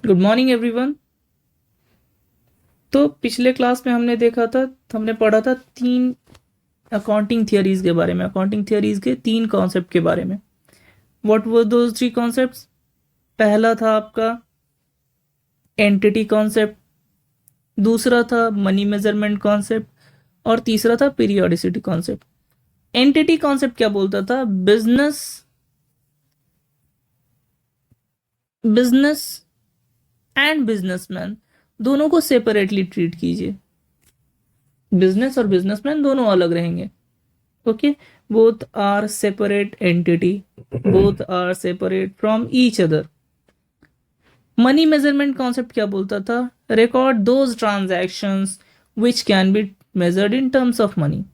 Good morning everyone. तो पिछले class में हमने पढ़ा था तीन अकाउंटिंग थियरीज के बारे में, अकाउंटिंग थियरीज के तीन कॉन्सेप्ट के बारे में। What were those three concepts? पहला था आपका एंटिटी कॉन्सेप्ट, दूसरा था मनी मेजरमेंट कॉन्सेप्ट और तीसरा था पीरियोडिसिटी कॉन्सेप्ट। एंटिटी कॉन्सेप्ट क्या बोलता था? बिजनेस बिजनेस एंड बिजनेसमैन दोनों को सेपरेटली ट्रीट कीजिए। बिजनेस और बिजनेसमैन दोनों अलग रहेंगे। Okay, both are separate entity, both are separate from each other. Money measurement concept क्या बोलता था? Record those transactions which can be measured in terms of money.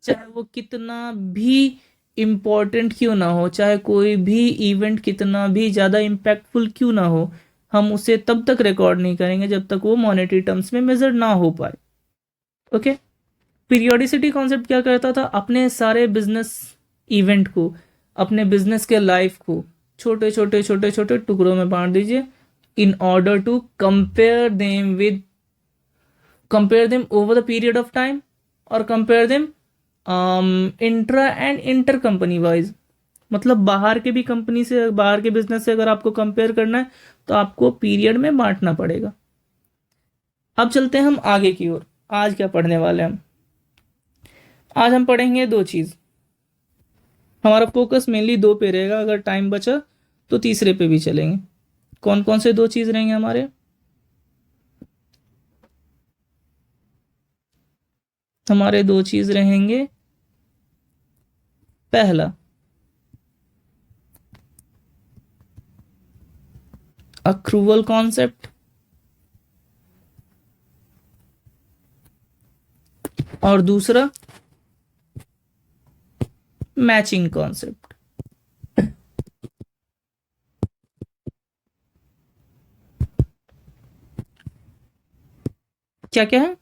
चाहे वो कितना भी इम्पोर्टेंट क्यों ना हो, चाहे कोई भी इवेंट कितना भी ज़्यादा इम्पैक्टफुल क्यों ना हो, हम उसे तब तक रिकॉर्ड नहीं करेंगे जब तक वो मॉनेटरी टर्म्स में मेजर ना हो पाए। ओके। पीरियोडिसिटी कॉन्सेप्ट क्या करता था? अपने सारे बिजनेस इवेंट को, अपने बिजनेस के लाइफ को छोटे छोटे टुकड़ों में बांट दीजिए in order to compare them over the period of time और compare them intra and inter company wise. मतलब बाहर के भी कंपनी से, बाहर के बिजनेस से अगर आपको कंपेयर करना है तो आपको पीरियड में बांटना पड़ेगा। अब चलते हैं हम आगे की ओर। आज क्या पढ़ने वाले हैं हम? आज हम पढ़ेंगे दो चीज़। हमारा फोकस मेनली दो पे रहेगा, अगर टाइम बचा तो तीसरे पे भी चलेंगे। कौन कौन से दो चीज़ रहेंगे हमारे? हमारे दो चीज़ रहेंगे। पहला अक्रूवल कॉन्सेप्ट और दूसरा मैचिंग कॉन्सेप्ट। क्या क्या है?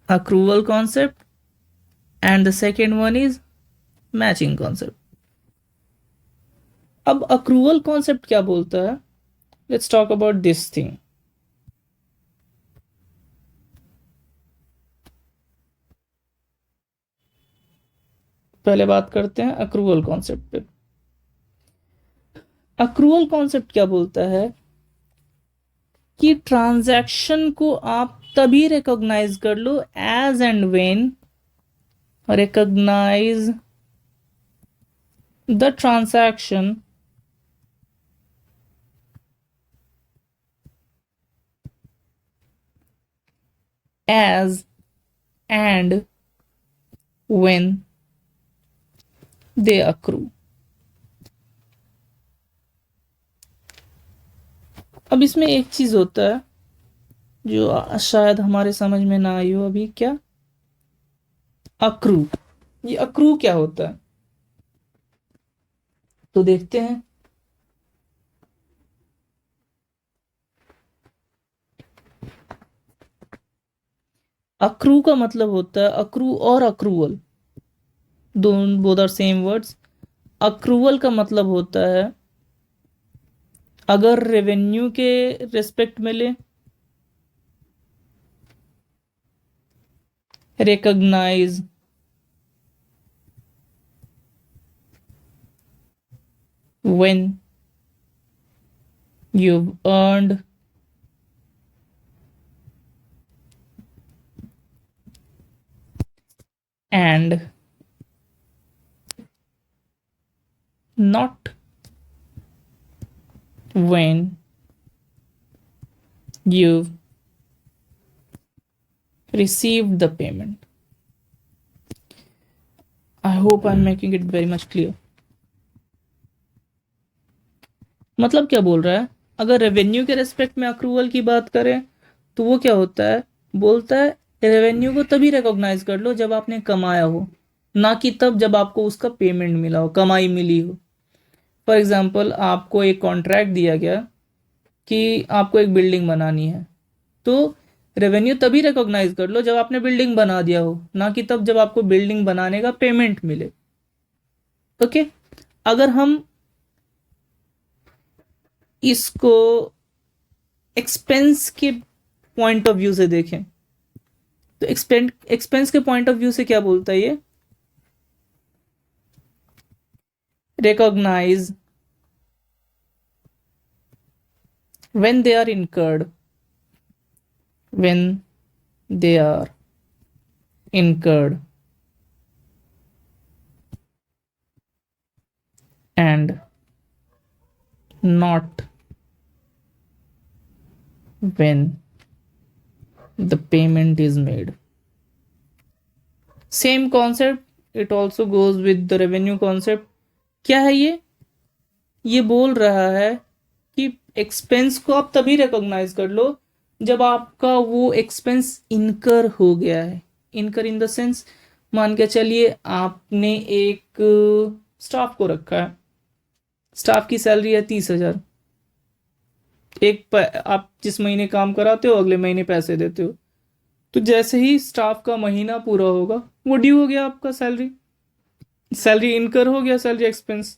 Accrual concept and the second one is matching concept. अब अक्रूवल कॉन्सेप्ट क्या बोलता है? Let's talk about this thing. पहले बात करते हैं अक्रूवल कॉन्सेप्ट पे। अक्रूवल कॉन्सेप्ट क्या बोलता है कि ट्रांजैक्शन को आप तभी रिकॉग्नाइज कर लो as and when recognize the transaction as and when they accrue। अब इसमें एक चीज होता है जो शायद हमारे समझ में ना आई हो अभी। क्या अक्रू? ये अक्रू क्या होता है तो देखते हैं। अक्रू का मतलब होता है, अक्रू और अक्रूवल दोनों both are same words. Accrual का मतलब होता है अगर रेवेन्यू के रिस्पेक्ट में ले, recognise when you've earned and not when you've received the payment। I hope I'm making it very much clear। मतलब क्या बोल रहा है? अगर रेवेन्यू के रेस्पेक्ट में अक्रूवल की बात करें तो वो क्या होता है? बोलता है रेवेन्यू को तभी रिकॉग्नाइज कर लो जब आपने कमाया हो, ना कि तब जब आपको उसका पेमेंट मिला हो, कमाई मिली हो। फॉर एग्जाम्पल, आपको एक कॉन्ट्रैक्ट दिया गया कि आपको एक बिल्डिंग बनानी है, तो रेवेन्यू तभी रिकॉग्नाइज कर लो जब आपने बिल्डिंग बना दिया हो, ना कि तब जब आपको बिल्डिंग बनाने का पेमेंट मिले। ओके। अगर हम इसको एक्सपेंस के पॉइंट ऑफ व्यू से देखें तो एक्सपेंस के पॉइंट ऑफ व्यू से क्या बोलता है ये? Recognise when they are incurred when they are incurred and not when the payment is made. Same concept, it also goes with the revenue concept. क्या है ये बोल रहा है कि एक्सपेंस को आप तभी रिकॉग्नाइज कर लो जब आपका वो एक्सपेंस इनकर हो गया है। इनकर इन द सेंस, मान के चलिए आपने एक स्टाफ को रखा है, स्टाफ की सैलरी है 30,000। आप जिस महीने काम कराते हो अगले महीने पैसे देते हो, तो जैसे ही स्टाफ का महीना पूरा होगा वो ड्यू हो गया, आपका सैलरी इनकर हो गया, सैलरी एक्सपेंस।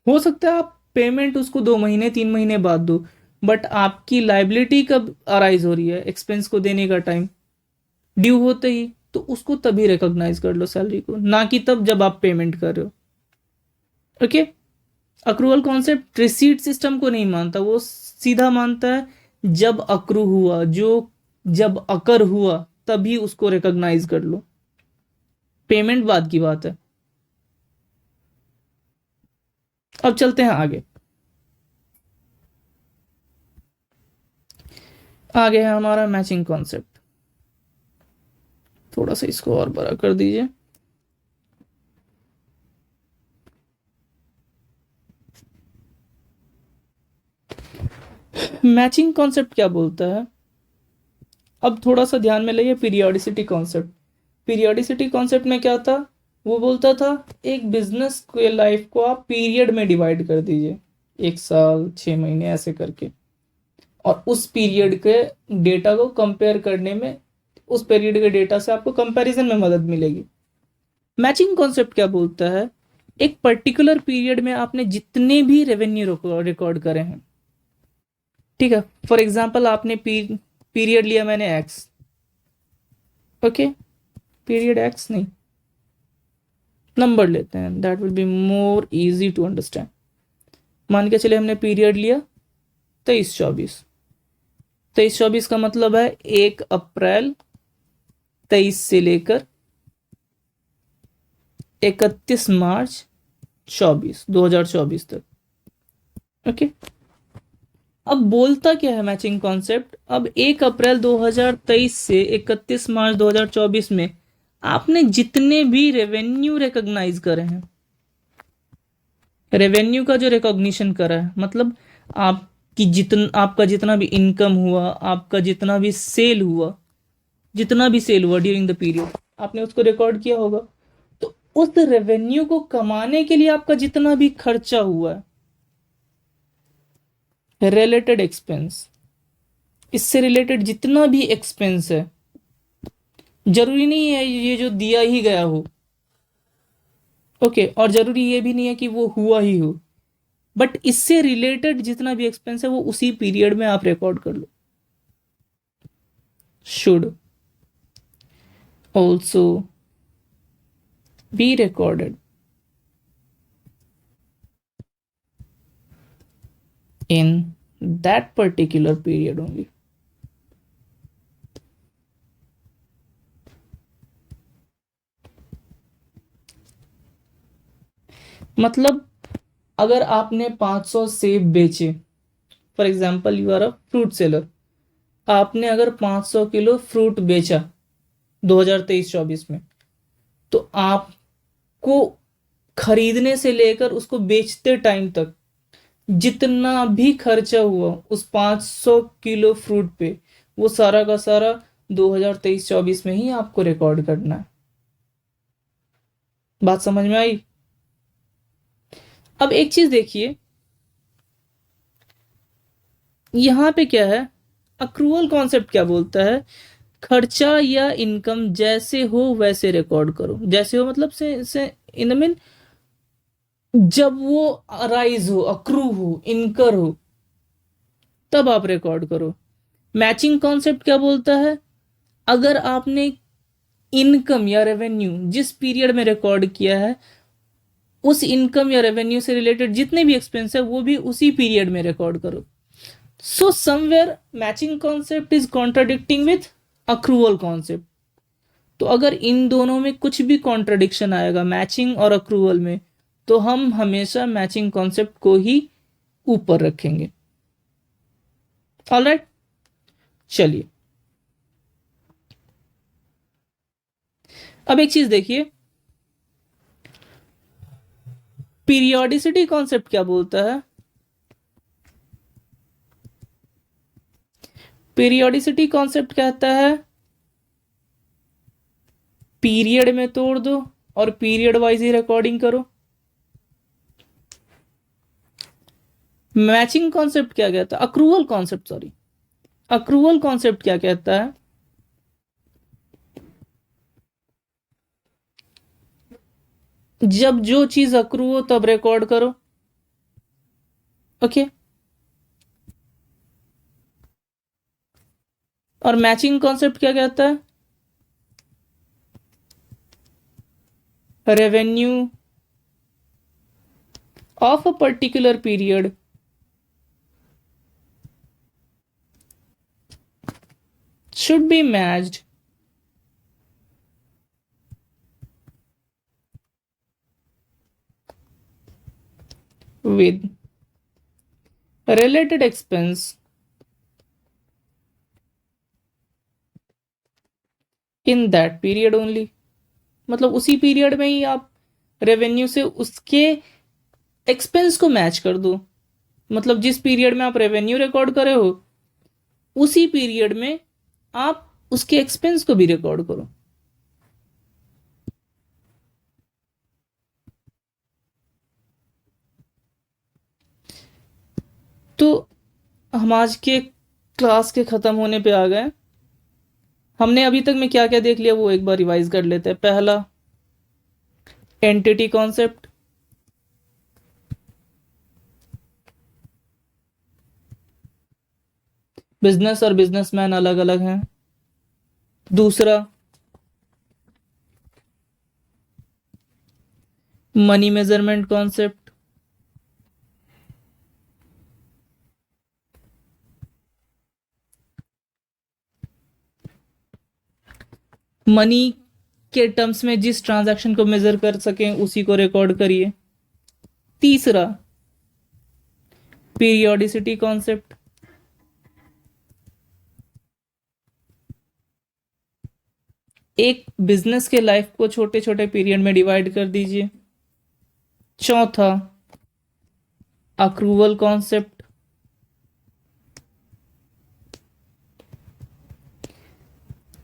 हो सकता है आप पेमेंट उसको 2 महीने 3 महीने बाद दो, बट आपकी लाइबिलिटी कब अराइज हो रही है? एक्सपेंस को देने का टाइम ड्यू होते ही, तो उसको तभी रिकॉग्नाइज कर लो सैलरी को, ना कि तब जब आप पेमेंट कर रहे हो। Okay, accrual concept receipt system को नहीं मानता, वो सीधा मानता है जब अक्रू हुआ, जब अकर हुआ तभी उसको रिकॉग्नाइज कर लो, पेमेंट बाद की बात है। अब चलते हैं आगे है हमारा मैचिंग कॉन्सेप्ट। थोड़ा सा इसको और बड़ा कर दीजिए। मैचिंग कॉन्सेप्ट क्या बोलता है? अब थोड़ा सा ध्यान में लाइए पीरियोडिसिटी कॉन्सेप्ट। पीरियोडिसिटी कॉन्सेप्ट में क्या था? वो बोलता था एक बिजनेस के लाइफ को आप पीरियड में डिवाइड कर दीजिए, 1 साल 6 महीने ऐसे करके, और उस पीरियड के डेटा को कंपेयर करने में, उस पीरियड के डेटा से आपको कंपैरिजन में मदद मिलेगी। मैचिंग कॉन्सेप्ट क्या बोलता है? एक पर्टिकुलर पीरियड में आपने जितने भी रेवेन्यू रिकॉर्ड करे हैं, ठीक है, फॉर एग्जाम्पल आपने पीरियड लिया मैंने एक्स, ओके, पीरियड एक्स नहीं, नंबर लेते हैं, that will be more easy to understand. मान के चले हमने पीरियड लिया 23-24। 23-24 का मतलब है 1 अप्रैल 23 से लेकर 31 मार्च 2024 तक। ओके, अब बोलता क्या है मैचिंग कॉन्सेप्ट? अब 1 अप्रैल 2023 से 31 मार्च 2024 में आपने जितने भी रेवेन्यू रिकॉग्नाइज करे हैं, रेवेन्यू का जो रिकॉग्निशन करा है, मतलब आपका जितना भी इनकम हुआ, आपका जितना भी सेल हुआ ड्यूरिंग द पीरियड, आपने उसको रिकॉर्ड किया होगा। तो उस रेवेन्यू को कमाने के लिए आपका जितना भी खर्चा हुआ है, रिलेटेड एक्सपेंस, इससे रिलेटेड जितना भी एक्सपेंस है, जरूरी नहीं है ये जो दिया ही गया हो, ओके, और जरूरी ये भी नहीं है कि वो हुआ ही हो, बट इससे रिलेटेड जितना भी एक्सपेंस है वो उसी पीरियड में आप रिकॉर्ड कर लो। Should also be recorded in that particular period only. मतलब अगर आपने 500 सेब बेचे, for example you are a fruit seller, आपने अगर 500 किलो फ्रूट बेचा 2023-24 में, तो आपको खरीदने से लेकर उसको बेचते टाइम तक जितना भी खर्चा हुआ उस 500 किलो फ्रूट पे, वो सारा का सारा 2023-24 में ही आपको रिकॉर्ड करना है। बात समझ में आई? अब एक चीज देखिए, यहां पे क्या है, अक्रूवल कॉन्सेप्ट क्या बोलता है? खर्चा या इनकम जैसे हो वैसे रिकॉर्ड करो। जैसे हो मतलब से इन मीन जब वो अराइज हो, अक्रू हो, इनकर हो, तब आप रिकॉर्ड करो। मैचिंग कॉन्सेप्ट क्या बोलता है, अगर आपने इनकम या रेवेन्यू जिस पीरियड में रिकॉर्ड किया है, उस इनकम या रेवेन्यू से रिलेटेड जितने भी एक्सपेंस है वो भी उसी पीरियड में रिकॉर्ड करो। So somewhere matching concept is contradicting with accrual concept. तो अगर इन दोनों में कुछ भी कॉन्ट्रडिक्शन आएगा, मैचिंग और अक्रूवल में, तो हम हमेशा मैचिंग कॉन्सेप्ट को ही ऊपर रखेंगे। ऑलराइट, चलिए अब एक चीज देखिए, पीरियोडिसिटी कॉन्सेप्ट क्या बोलता है। पीरियोडिसिटी कॉन्सेप्ट कहता है पीरियड में तोड़ दो और पीरियड वाइज ही रिकॉर्डिंग करो। मैचिंग कॉन्सेप्ट क्या कहता है, accrual concept, sorry, accrual concept क्या कहता है, जब जो चीज अक्रू हो तब रिकॉर्ड करो। ओके, और मैचिंग कॉन्सेप्ट क्या कहता है, revenue of a particular period should be matched with related expense in that period only। मतलब उसी पीरियड में ही आप रेवेन्यू से उसके एक्सपेंस को मैच कर दो। मतलब जिस पीरियड में आप रेवेन्यू रिकॉर्ड करे हो, उसी पीरियड में आप उसके एक्सपेंस को भी रिकॉर्ड करो। तो हम आज के क्लास के खत्म होने पे आ गए। हमने अभी तक में क्या क्या देख लिया वो एक बार रिवाइज कर लेते हैं। पहला, एंटिटी कॉन्सेप्ट। बिजनेस और बिजनेसमैन अलग अलग हैं। दूसरा, मनी मेजरमेंट कॉन्सेप्ट। मनी के टर्म्स में जिस ट्रांजैक्शन को मेजर कर सकें उसी को रिकॉर्ड करिए। तीसरा, पीरियोडिसिटी कॉन्सेप्ट। एक बिजनेस के लाइफ को छोटे छोटे पीरियड में डिवाइड कर दीजिए। चौथा, अक्रूवल कॉन्सेप्ट।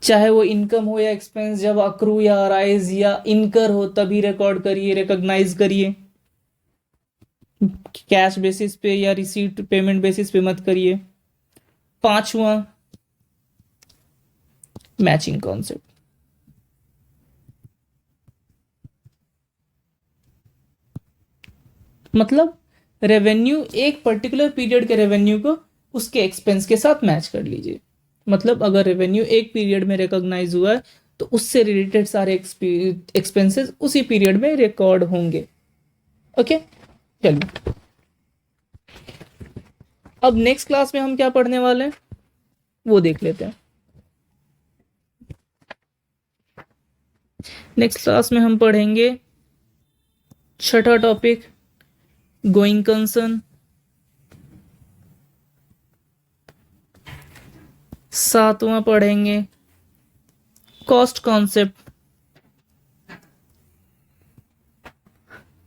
चाहे वो इनकम हो या एक्सपेंस, जब अक्रू या अराइज या इनकर हो तभी रिकॉर्ड करिए, रिकॉग्नाइज करिए। कैश बेसिस पे या रिसीट पेमेंट बेसिस पे मत करिए। पांचवा, मैचिंग कॉन्सेप्ट। मतलब रेवेन्यू, एक पर्टिकुलर पीरियड के रेवेन्यू को उसके एक्सपेंस के साथ मैच कर लीजिए। मतलब अगर रेवेन्यू एक पीरियड में रिकॉग्नाइज हुआ है तो उससे रिलेटेड सारे एक्सपेंसेस उसी पीरियड में रिकॉर्ड होंगे। ओके, चलिए अब नेक्स्ट क्लास में हम क्या पढ़ने वाले हैं वो देख लेते हैं। नेक्स्ट क्लास में हम पढ़ेंगे छठा टॉपिक, गोइंग कंसर्न। सातवां पढ़ेंगे कॉस्ट कॉन्सेप्ट।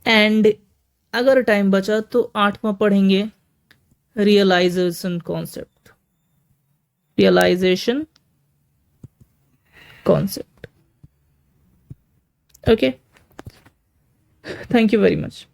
एंड अगर टाइम बचा तो आठवां पढ़ेंगे realisation concept. Realisation concept. Okay, thank you very much.